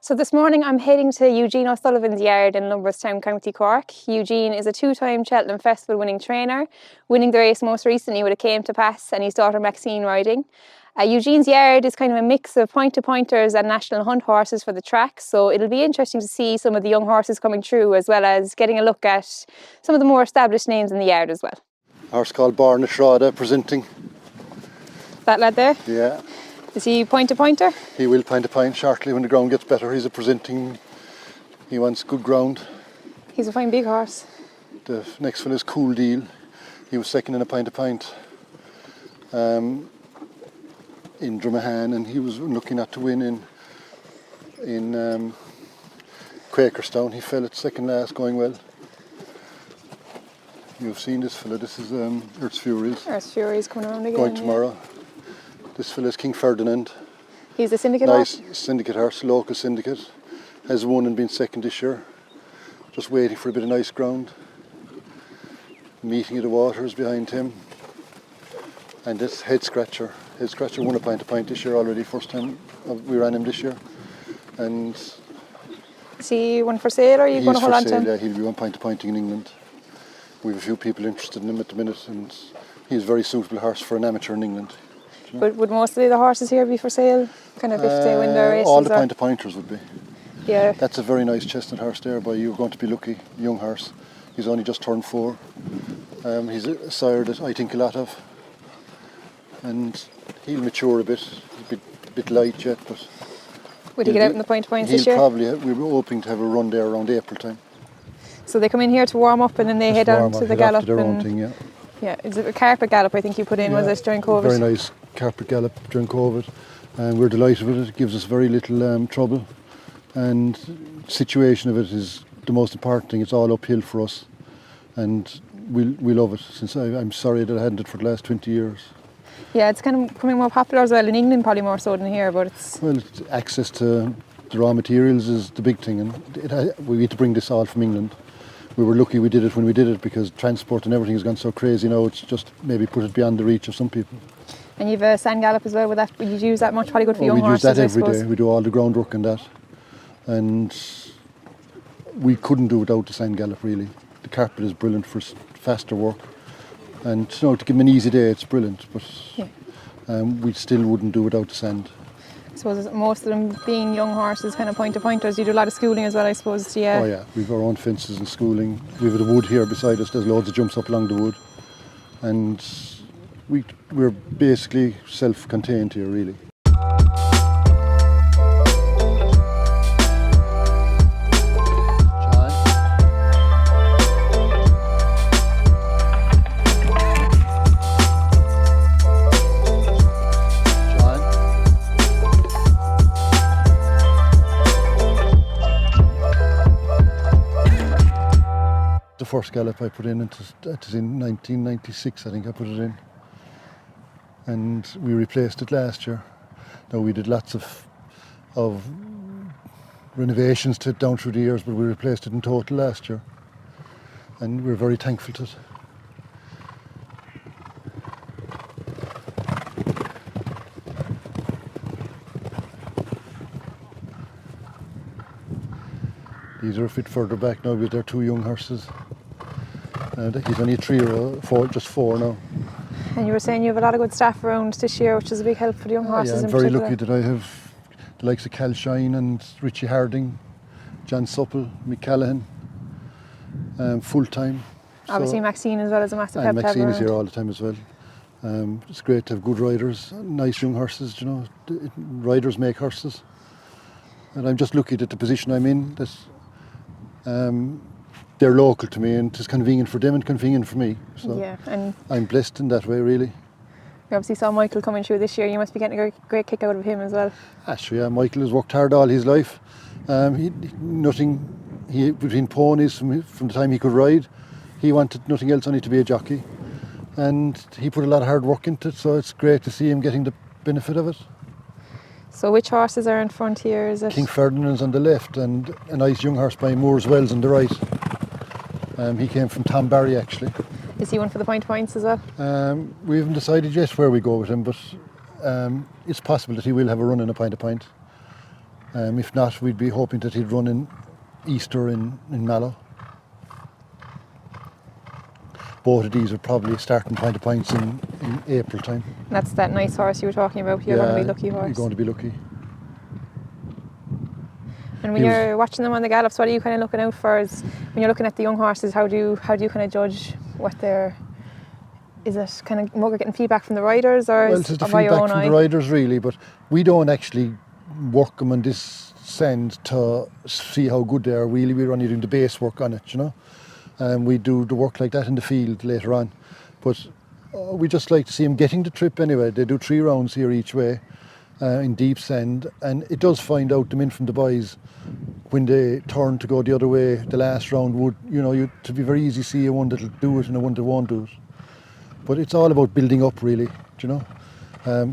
So this morning I'm heading to Eugene O'Sullivan's yard in Lumberstown, County Cork. Eugene is a two-time Cheltenham Festival winning trainer, winning the race most recently with a Came to Pass and his daughter Maxine riding. Eugene's yard is kind of a mix of point-to-pointers and national hunt horses for the track, so it'll be interesting to see some of the young horses coming through, as well as getting a look at some of the more established names in the yard as well. Horse called Barna Shrada presenting. That lad there? Yeah. Is he point-to-pointer? He will point shortly when the ground gets better. He's a presenting. He wants good ground. He's a fine big horse. The next one is Cool Deal. He was second in a point-to-point in Drumahan, and he was looking at to win in Quakerstown. He fell at second last, going well. You've seen this fella. This is Earth's Furies. Earth's Furies coming around again. Going tomorrow. This fella is King Ferdinand. He's a syndicate horse? Nice syndicate horse, local syndicate. Has won and been second this year. Just waiting for a bit of nice ground. Meeting of the Waters behind him. And this Head Scratcher. Head Scratcher won a point-to-point this year already, first time we ran him this year. And is he one for sale, or are you going to hold on to him? Yeah, he'll be one point-to-pointing in England. We have a few people interested in him at the minute, and he's a very suitable horse for an amateur in England. But would most of the horses here be for sale? Kind of if they win their races? All the point-to-pointers would be. Yeah. That's a very nice chestnut horse there, boy. You're going to be lucky. Young horse. He's only just turned 4. He's a sire that I think a lot of. And he'll mature a bit. He's a bit light yet, but... Would he get out in the point-to-points this year? We were hoping to have a run there around April time. So they come in here to warm up and then they head on to the gallop? Their own thing, yeah. Yeah, is it a carpet gallop I think you put in, was it, during COVID? Very nice carpet gallop during COVID, and we're delighted with it. It gives us very little trouble, and the situation of it is the most important thing. It's all uphill for us, and we love it. Since I'm sorry that I hadn't it for the last 20 years. Yeah, it's kind of becoming more popular as well in England, probably more so than here, but it's... Well, access to the raw materials is the big thing, and we need to bring this all from England. We were lucky we did it when we did it, because transport and everything has gone so crazy now. It's just maybe put it beyond the reach of some people. And you've a sand gallop as well with that. Would you use that much? Probably good for young horses, we use that every day. We do all the groundwork and that. And we couldn't do without the sand gallop, really. The carpet is brilliant for faster work. And to give them an easy day, it's brilliant. But we still wouldn't do without the sand. I suppose most of them being young horses, kind of point-to-pointers, you do a lot of schooling as well, I suppose, yeah. Oh yeah, we've our own fences and schooling. We've the wood here beside us, there's loads of jumps up along the wood. And we're basically self-contained here, really. The first gallop I put in, it was in 1996, I think I put it in. And we replaced it last year. Now we did lots of renovations to it down through the years, but we replaced it in total last year. And we're very thankful to it. These are a bit further back now, but they're 2 young horses. He's only 3 or 4, just 4 now. And you were saying you have a lot of good staff around this year, which is a big help for the young horses. Yeah, I'm very lucky that I have the likes of Cal Shine and Richie Harding, John Supple, Mick Callaghan, full time. Obviously Maxine as well as a massive help. Maxine is here all the time as well. It's great to have good riders, nice young horses, riders make horses. And I'm just lucky that the position I'm in, that they're local to me, and it's convenient for them and convenient for me. So yeah, and I'm blessed in that way, really. We obviously saw Michael coming through this year. You must be getting a great kick out of him as well. Actually, yeah, Michael has worked hard all his life. He between ponies from the time he could ride, he wanted nothing else only to be a jockey, and he put a lot of hard work into it. So it's great to see him getting the benefit of it. So which horses are in front here? Is it King Ferdinand's on the left, and a nice young horse by Moore's Wells on the right. He came from Tom Barry, actually. Is he one for the point-to-points as well? We haven't decided yet where we go with him, but it's possible that he will have a run in a point-to-point. If not, we'd be hoping that he'd run in Easter in Mallow. Both of these are probably starting point to points in April time. That's that nice horse you were talking about. You're going to be lucky horse. You're going to be lucky. And when you're watching them on the gallops, what are you kind of looking out for? When you're looking at the young horses, how do you kind of judge what they're? Is it kind of more getting feedback from the riders, or well, it's the feedback from the riders really, but we don't actually work them on this send to see how good they are. Really, we're only doing the base work on it, you know. We do the work like that in the field later on, but we just like to see them getting the trip anyway. They do 3 rounds here each way in deep sand, and it does find out them in from the boys when they turn to go the other way. The last round would, to be very easy see a one that'll do it and a one that won't do it. But it's all about building up really, you know.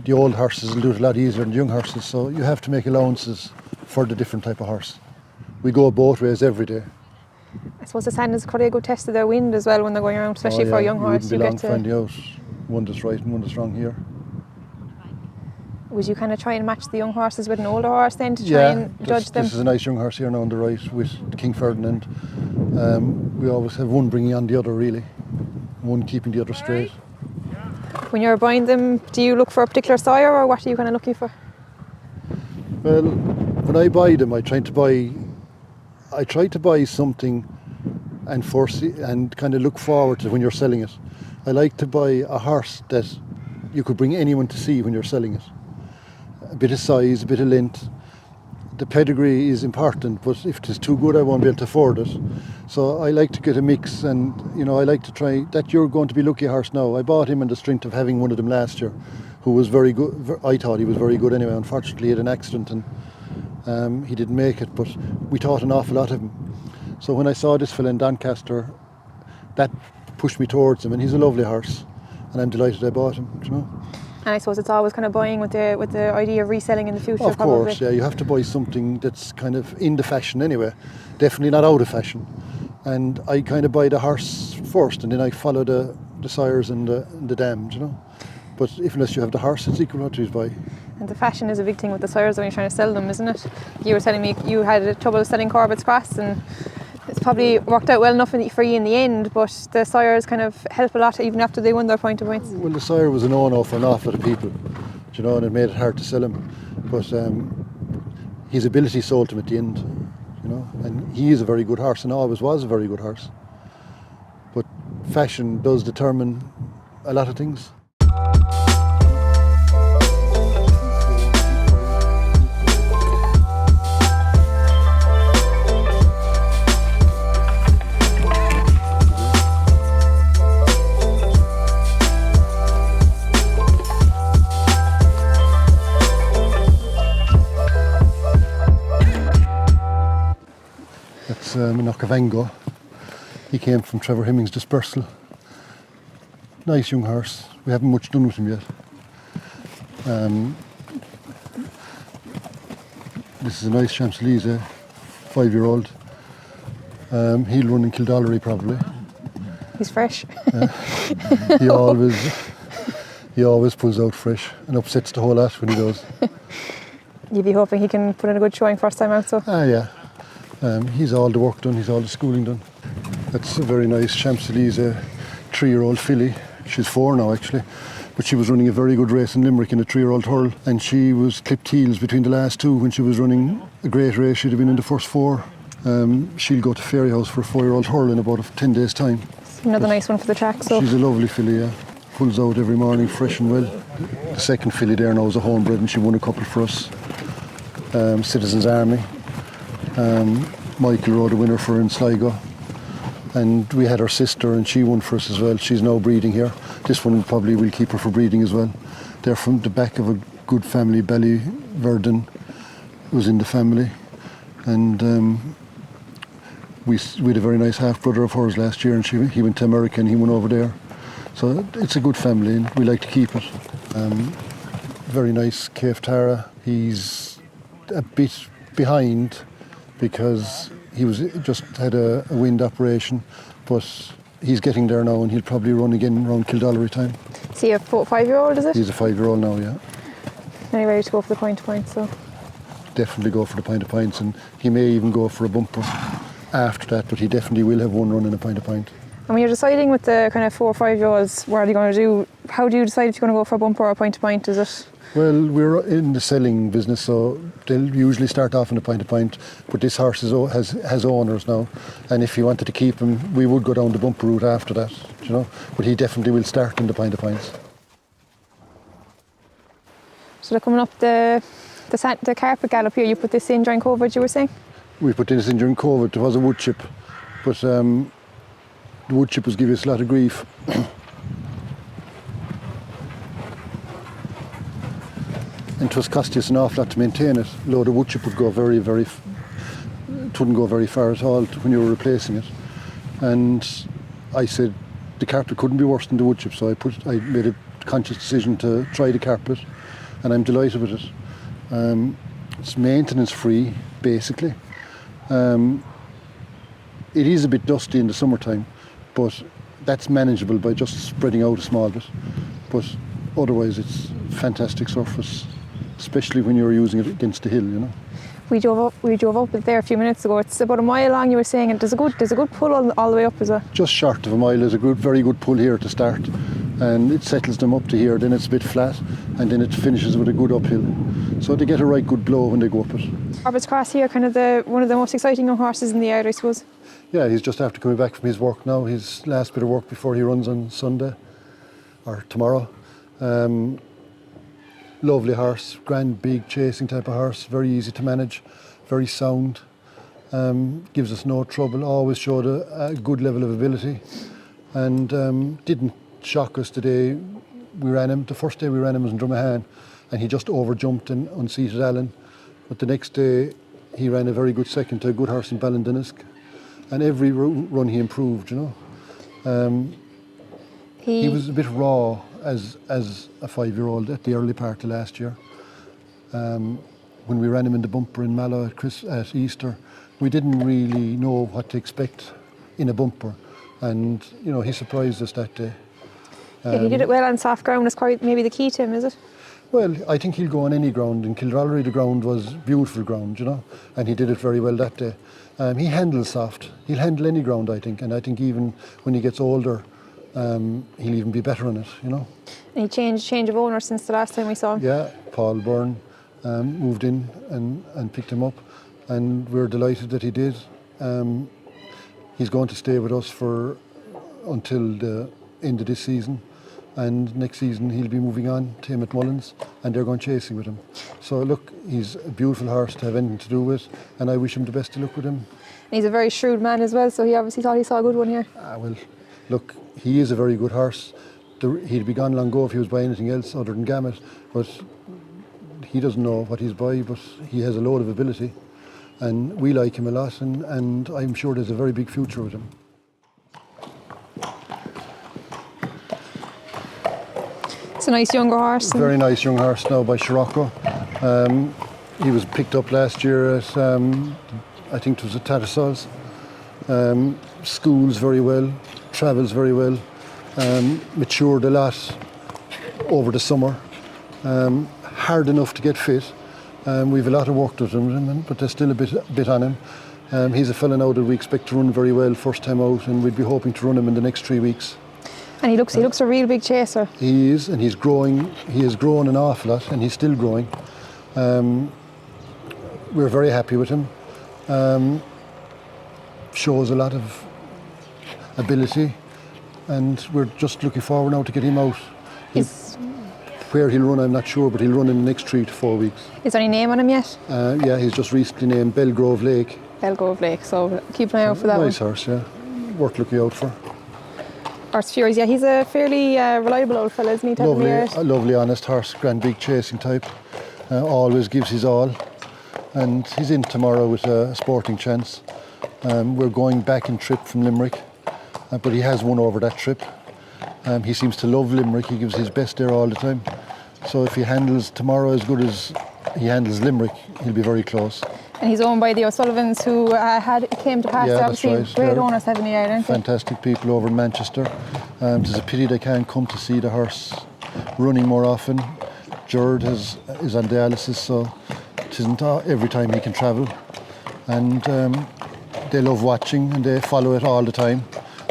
The old horses will do it a lot easier than the young horses, so you have to make allowances for the different type of horse. We go both ways every day. I suppose the sand is quite a good test of their wind as well when they're going around, especially for a young horse. You wouldn't be long finding out one that's right and one that's wrong here. Would you kind of try and match the young horses with an older horse then to try and judge them? This is a nice young horse here now on the right with King Ferdinand. We always have one bringing on the other really, one keeping the other straight. When you're buying them, do you look for a particular sire, or what are you kind of looking for? Well, when I buy them, I try to buy something and kind of look forward to when you're selling it. I like to buy a horse that you could bring anyone to see when you're selling it. A bit of size, a bit of length. The pedigree is important, but if it's too good, I won't be able to afford it. So I like to get a mix, and I like to try that. You're going to be lucky horse now. I bought him on the strength of having one of them last year, who was very good. I thought he was very good anyway. Unfortunately, he had an accident and he didn't make it, but we taught an awful lot of him. So when I saw this fella in Doncaster, that pushed me towards him, and he's a lovely horse, and I'm delighted I bought him, you know. And I suppose it's always kind of buying with the idea of reselling in the future. Of course, yeah, you have to buy something that's kind of in the fashion anyway, definitely not out of fashion. And I kind of buy the horse first, and then I follow the sires and the dams, you know. But unless you have the horse, it's equal what you buy. And the fashion is a big thing with the sires when you're trying to sell them, isn't it? You were telling me you had trouble selling Corbett's Cross, and it's probably worked out well enough for you in the end, but the sires kind of help a lot even after they won their point of points. Well, the sire was a no-no for an awful lot of people, you know, and it made it hard to sell him. But his ability sold him at the end, you know, and he is a very good horse and always was a very good horse. But fashion does determine a lot of things. That's Nagle. He came from Trevor Hemming's dispersal. Nice young horse. We haven't much done with him yet. This is a nice Champs-Élysées, 5-year-old. He'll run in Kildallery probably. He's fresh. He always pulls out fresh and upsets the whole lot when he does. You'd be hoping he can put in a good showing first time out, so. Yeah. He's all the work done, he's all the schooling done. That's a very nice Champs-Élysées 3-year-old filly. She's 4 now actually, but she was running a very good race in Limerick in a 3-year-old hurl, and she was clipped heels between the last 2 when she was running a great race. She'd have been in the first 4. She'll go to Fairyhouse for a 4-year-old hurl in about 10 days' time. Another nice one for the track. So she's a lovely filly, yeah. Pulls out every morning fresh and well. The second filly there now is a homebred, and she won a couple for us. Citizens Army. Michael rode a winner for in Sligo, and we had her sister and she won for us as well. She's now breeding here. This one probably will keep her for breeding as well. They're from the back of a good family. Ballyverdon was in the family, and we had a very nice half brother of hers last year, and he went to America and he went over there. So it's a good family and we like to keep it. Very nice Cave Tara. He's a bit behind because he just had a wind operation, but he's getting there now and he'll probably run again around Kildallery time. Is he a 5-year-old, is it? He's a 5-year-old now, yeah. And he's ready to go for the point to point, so. definitely go for the pint of pints, and he may even go for a bumper after that, but he definitely will have one run in a pint of pint. And when you're deciding with the kind of 4 or 5 year olds, what are they going to do? How do you decide if you're going to go for a bumper or a pint to pint? Is it? Well, we're in the selling business, so they'll usually start off in a pint of pint, but this horse has owners now, and if you wanted to keep him, we would go down the bumper route after that, you know, but he definitely will start in the pint of pints. So they're coming up the carpet gallop here. You put this in during COVID, you were saying? We put this in during COVID. There was a wood chip, but the wood chip was giving us a lot of grief. And it was costing us an awful lot to maintain it. Though the wood chip would go it wouldn't go very far at all when you were replacing it. And I said the carpet couldn't be worse than the wood chip, so I made a conscious decision to try the carpet, and I'm delighted with it. It's maintenance free, basically. It is a bit dusty in the summertime, but that's manageable by just spreading out a small bit. But otherwise, it's fantastic surface, especially when you're using it against the hill, you know. We drove up it there a few minutes ago. It's about a mile long, you were saying, and there's a good pull all the way up as well. Just short of a mile. There's a very good pull here to start, and it settles them up to here. Then it's a bit flat, and then it finishes with a good uphill. So they get a right good blow when they go up it. Robert's Cross here, kind of one of the most exciting young horses in the yard, I suppose. Yeah, he's just after coming back from his work now. His last bit of work before he runs on Sunday or tomorrow. Lovely horse, grand, big, chasing type of horse, very easy to manage, very sound, gives us no trouble, always showed a good level of ability, and didn't shock us the day we ran him. The first day we ran him was in Drummahan, and he just overjumped and unseated Allen, but the next day he ran a very good second to a good horse in Ballindinisk, and every run he improved, you know. He was a bit raw as a 5-year-old at the early part of last year. When we ran him in the bumper in Mallow at Easter, we didn't really know what to expect in a bumper, and you know, he surprised us that day. He did it well on soft ground. Is quite maybe the key to him, is it? Well, I think he'll go on any ground. In Kildrollery the ground was beautiful ground, you know, and he did it very well that day. He handles soft. He'll handle any ground, I think, and I think even when he gets older, he'll even be better on it, you know. And he change of owner since the last time we saw him. Yeah, Paul Byrne moved in and picked him up, and we're delighted that he did. He's going to stay with us until the end of this season, and next season he'll be moving on to Emmett Mullins, and they're going chasing with him. So look, he's a beautiful horse to have anything to do with, and I wish him the best of luck with him. And he's a very shrewd man as well, so he obviously thought he saw a good one here. Well, look, he is a very good horse. He'd be gone long ago if he was by anything else other than Gamut, but he doesn't know what he's by, but he has a load of ability, and we like him a lot, and I'm sure there's a very big future with him. It's a nice younger horse. Very nice young horse now by Scirocco. He was picked up last year at, I think it was at Tattersalls. Schools very well, travels very well, matured a lot over the summer. Hard enough to get fit. We've a lot of work to do, but there's still a bit on him. He's a fella now that we expect to run very well first time out, and we'd be hoping to run him in the next 3 weeks. And he looks a real big chaser. He is, and he's growing. He has grown an awful lot, and he's still growing. We're very happy with him. Shows a lot of ability, and we're just looking forward now to get him out. Where he'll run, I'm not sure, but he'll run in the next 3 to 4 weeks. Is there any name on him yet? Yeah, he's just recently named Belgrove Lake. Belgrove Lake, so keep an eye out for that one. Nice horse, yeah. Worth looking out for. Horse Furies, yeah, he's a fairly reliable old fella, isn't he? A lovely, honest horse, grand big chasing type. Always gives his all. And he's in tomorrow with a sporting chance. We're going back in trip from Limerick, but he has won over that trip. He seems to love Limerick. He gives his best there all the time. So if he handles tomorrow as good as he handles Limerick, he'll be very close. And he's owned by the O'Sullivans, who came to pass. Yeah, obviously that's right. Great owners having the yard, aren't they? Fantastic people over in Manchester. It's a pity they can't come to see the horse running more often. Jared is on dialysis, so isn't every time he can travel. And they love watching and they follow it all the time.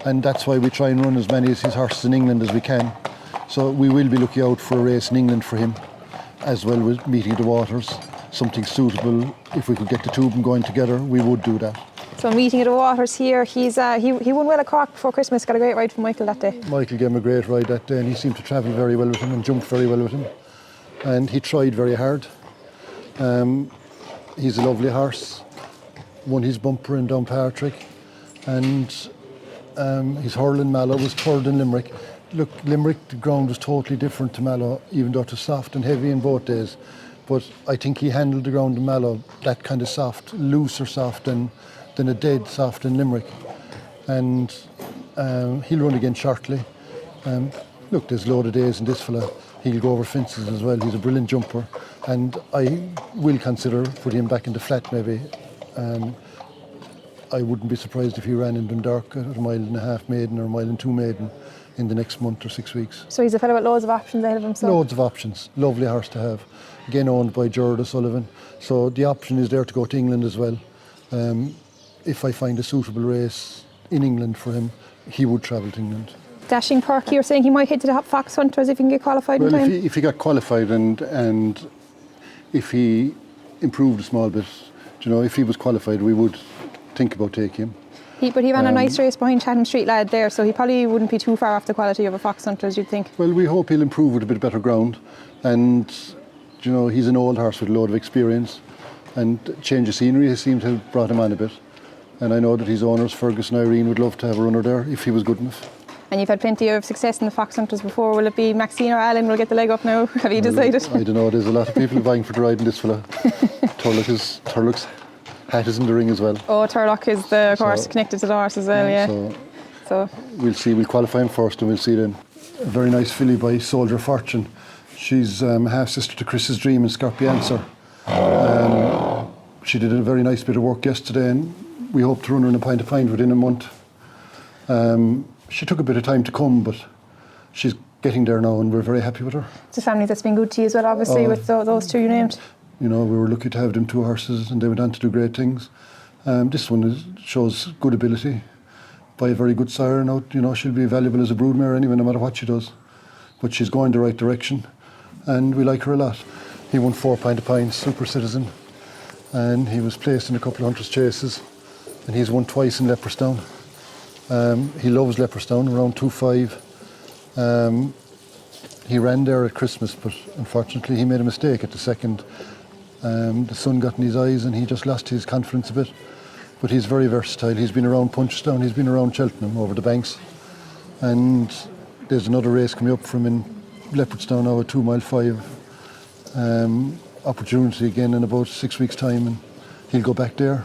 And that's why we try and run as many of his horses in England as we can. So we will be looking out for a race in England for him, as well as Meeting of the Waters. Something suitable. If we could get the two of them going together, we would do that. So Meeting of the Waters here, he won well at Cork before Christmas, got a great ride from Michael that day. Michael gave him a great ride that day and he seemed to travel very well with him and jumped very well with him. And he tried very hard. He's a lovely horse. Won his bumper in Downpatrick. And his hurling Mallow was third in Limerick. Look, Limerick, the ground was totally different to Mallow, even though it was soft and heavy in both days. But I think he handled the ground in Mallow, that kind of soft, looser soft than a dead soft in Limerick. And he'll run again shortly. Look, there's a load of days in this fella. He'll go over fences as well. He's a brilliant jumper. And I will consider putting him back in the flat maybe. I wouldn't be surprised if he ran in Dundalk at a 1.5 mile maiden or a 1.2 mile maiden in the next month or 6 weeks. So he's a fellow with loads of options ahead of himself? Loads of options. Lovely horse to have. Again owned by Eugene O'Sullivan. So the option is there to go to England as well. If I find a suitable race in England for him, he would travel to England. Dashing Perky, you're saying he might head to the Fox Hunters if he can get qualified in time? If he got qualified and if he improved a small bit, if he was qualified, we would think about taking him. But he ran a nice race behind Chatham Street Lad there, so he probably wouldn't be too far off the quality of a Fox Hunters, you'd think. Well, we hope he'll improve with a bit better ground. And, he's an old horse with a load of experience. And change of scenery has seemed to have brought him on a bit. And I know that his owners, Fergus and Irene, would love to have a runner there if he was good enough. And you've had plenty of success in the Fox Hunters before. Will it be Maxine or Alan will get the leg up now? Have you decided? I don't know. There's a lot of people vying for the ride in this fella. Turlock's hat is in the ring as well. Oh, Turlock is the horse connected to the horse as well, yeah. So we'll see. We'll qualify him first and we'll see then. A very nice filly by Soldier Fortune. She's half-sister to Chris's Dream and Scorpiancer. She did a very nice bit of work yesterday and we hope to run her in a pint within a month. She took a bit of time to come, but she's getting there now and we're very happy with her. It's a family that's been good to you as well, obviously, with those two you named. We were lucky to have them two horses and they went on to do great things. This one shows good ability by a very good sire. Now, she'll be valuable as a broodmare anyway, no matter what she does. But she's going the right direction and we like her a lot. He won 4 Pint Super Citizen and he was placed in a couple of Hunters Chases and he's won twice in Leopardstown. He loves Leopardstown, around 2.5. He ran there at Christmas, but unfortunately he made a mistake at the second. The sun got in his eyes and he just lost his confidence a bit. But he's very versatile. He's been around Punchestown, he's been around Cheltenham over the banks. And there's another race coming up from in Leopardstown now, a 2.5 mile opportunity again in about 6 weeks' time, and he'll go back there.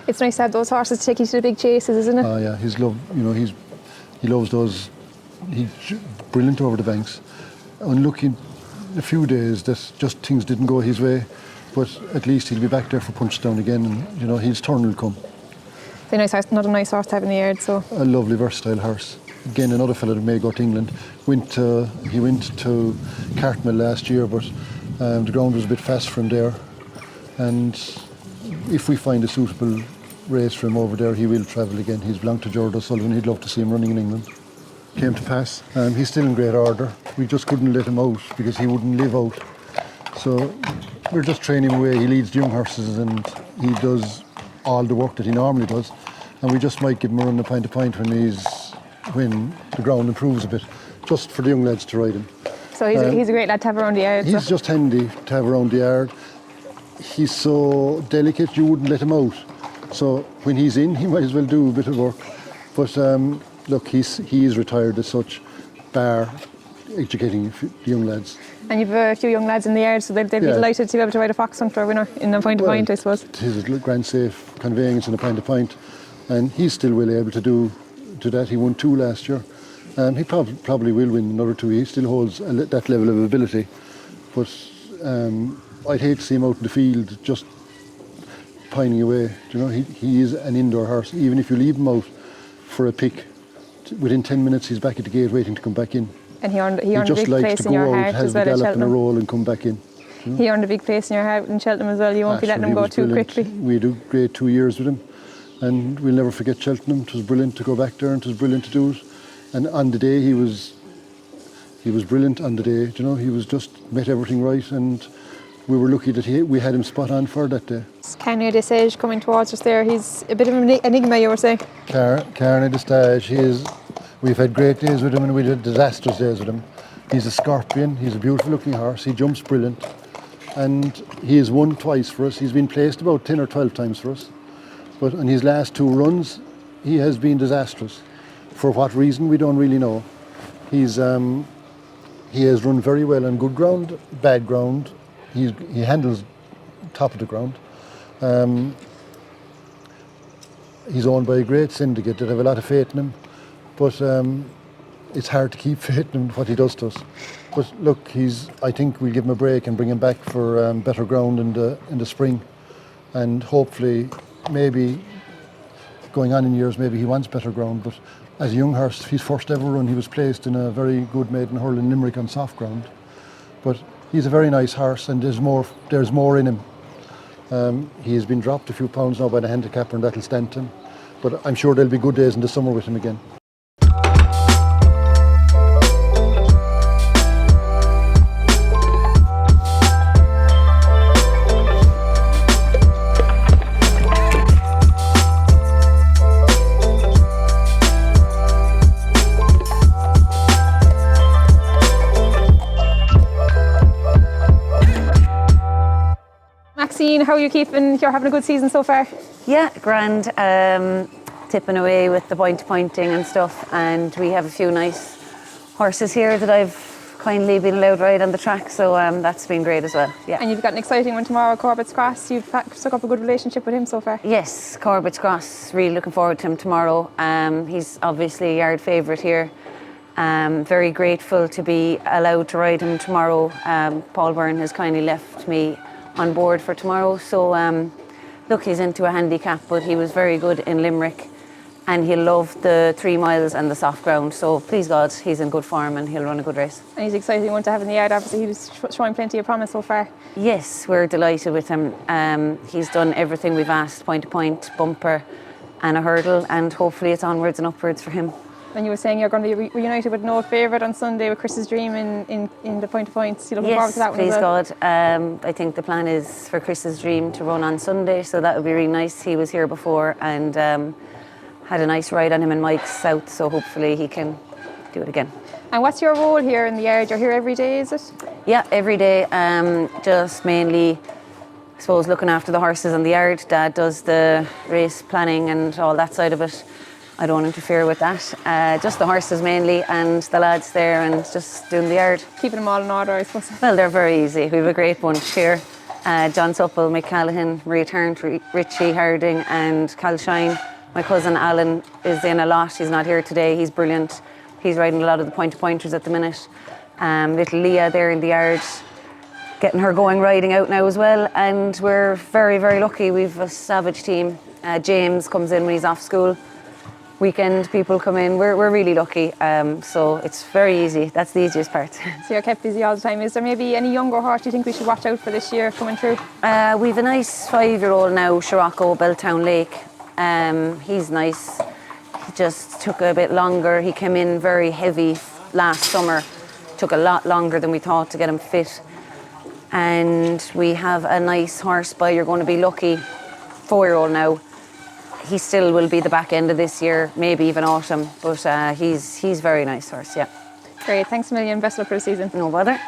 It's nice to have those horses to take you to the big chases, isn't it? Oh yeah, he loves those. He's brilliant over the banks. Unlucky a few days that just things didn't go his way, but at least he'll be back there for Punchestown again, and his turn will come. It's a nice horse, not a nice horse to have in the yard, so. A lovely, versatile horse. Again, another fellow that may go to England. He went to Cartmel last year, but the ground was a bit fast for him there. And if we find a suitable race for him over there, he will travel again. He's belonged to Eugene O'Sullivan. He'd love to see him running in England. Came to pass. He's still in great order. We just couldn't let him out because he wouldn't live out. So we're just training him away. He leads the young horses and he does all the work that he normally does. And we just might give him a run a pint when the ground improves a bit, just for the young lads to ride him. So he's a great lad to have around the yard. He's just handy to have around the yard. He's so delicate you wouldn't let him out. So when he's in, he might as well do a bit of work. But look, he is retired as such, bar educating the young lads. And you've a few young lads in the yard, so they'll be delighted to be able to ride a Fox Hunter winner in a point, I suppose. It is a grand safe conveyance in a pint. And he's still well able to do that. He won 2 last year. He probably will win another 2. He still holds that level of ability. But I'd hate to see him out in the field just pining away. He is an indoor horse. Even if you leave him out for a pick, within 10 minutes he's back at the gate waiting to come back in. And he earned a big place in your heart as well at Cheltenham. He just likes to go out, have the gallop and a roll and come back in. He earned a big place in your heart in Cheltenham as well. You won't be letting him go too quickly. We had a great 2 years with him, and we'll never forget Cheltenham. It was brilliant to go back there, and it was brilliant to do it. And on the day, he was brilliant on the day. You know, he was just met everything right, and we were lucky that we had him spot on for that day. Carney at this age coming towards us there, he's a bit of an enigma, you were saying. Carney at this stage, we've had great days with him, and we had disastrous days with him. He's a scorpion. He's a beautiful looking horse. He jumps brilliant, and he has won twice for us. He's been placed about 10 or 12 times for us, but in his last 2 runs he has been disastrous. For what reason, we don't really know. He has run very well on good ground, bad ground. He handles top of the ground. He's owned by a great syndicate that have a lot of faith in him, but it's hard to keep faith in what he does to us. But look, I think we'll give him a break and bring him back for better ground in the spring, and hopefully, maybe going on in years, maybe he wants better ground. But as a young horse, his first ever run, he was placed in a very good maiden hurl in Limerick on soft ground. But he's a very nice horse, and there's more in him. He has been dropped a few pounds now by the handicapper, and that'll stand him. But I'm sure there'll be good days in the summer with him again. Maxine, how are you keeping? You're having a good season so far? Yeah, grand. Tipping away with the pointing and stuff, and we have a few nice horses here that I've kindly been allowed to ride on the track, so that's been great as well. Yeah. And you've got an exciting one tomorrow, Corbett's Cross. You've stuck up a good relationship with him so far? Yes, Corbett's Cross. Really looking forward to him tomorrow. He's obviously a yard favourite here. Very grateful to be allowed to ride him tomorrow. Paul Byrne has kindly left me on board for tomorrow, so look, he's into a handicap, but he was very good in Limerick, and he'll love the 3 miles and the soft ground, so please God, he's in good form and he'll run a good race. And he's an exciting one to have in the yard. Obviously, he was showing plenty of promise so far. Yes, we're delighted with him. He's done everything we've asked, point to point, bumper and a hurdle, and hopefully it's onwards and upwards for him. And you were saying you're going to be reunited with an old favourite on Sunday with Chris's Dream in the point to points. You're looking forward to that one as well? Yes, please God. I think the plan is for Chris's Dream to run on Sunday, so that would be really nice. He was here before and had a nice ride on him in Mike's South, so hopefully he can do it again. And what's your role here in the yard? You're here every day, is it? Yeah, every day. Just mainly, I suppose, looking after the horses in the yard. Dad does the race planning and all that side of it. I don't interfere with that. Just the horses mainly, and the lads there, and just doing the yard. Keeping them all in order, I suppose. Well, they're very easy. We have a great bunch here. John Supple, Mick Callaghan, Maria Tarrant, Richie Harding and Cal Shine. My cousin Alan is in a lot. He's not here today. He's brilliant. He's riding a lot of the point-to-pointers at the minute. Little Leah there in the yard, getting her going, riding out now as well. And we're very, very lucky. We've a savage team. James comes in when he's off school. Weekend people come in. We're really lucky, so it's very easy. That's the easiest part. So you're kept busy all the time. Is there maybe any younger horse you think we should watch out for this year coming through? We've a nice 5-year-old now, Scirocco, Belltown Lake. He's nice. He just took a bit longer. He came in very heavy last summer. Took a lot longer than we thought to get him fit. And we have a nice horse by, you're going to be lucky, 4-year-old now. He still will be the back end of this year, maybe even autumn, but he's very nice horse, yeah. Great, thanks a million. Best of luck for the season. No bother.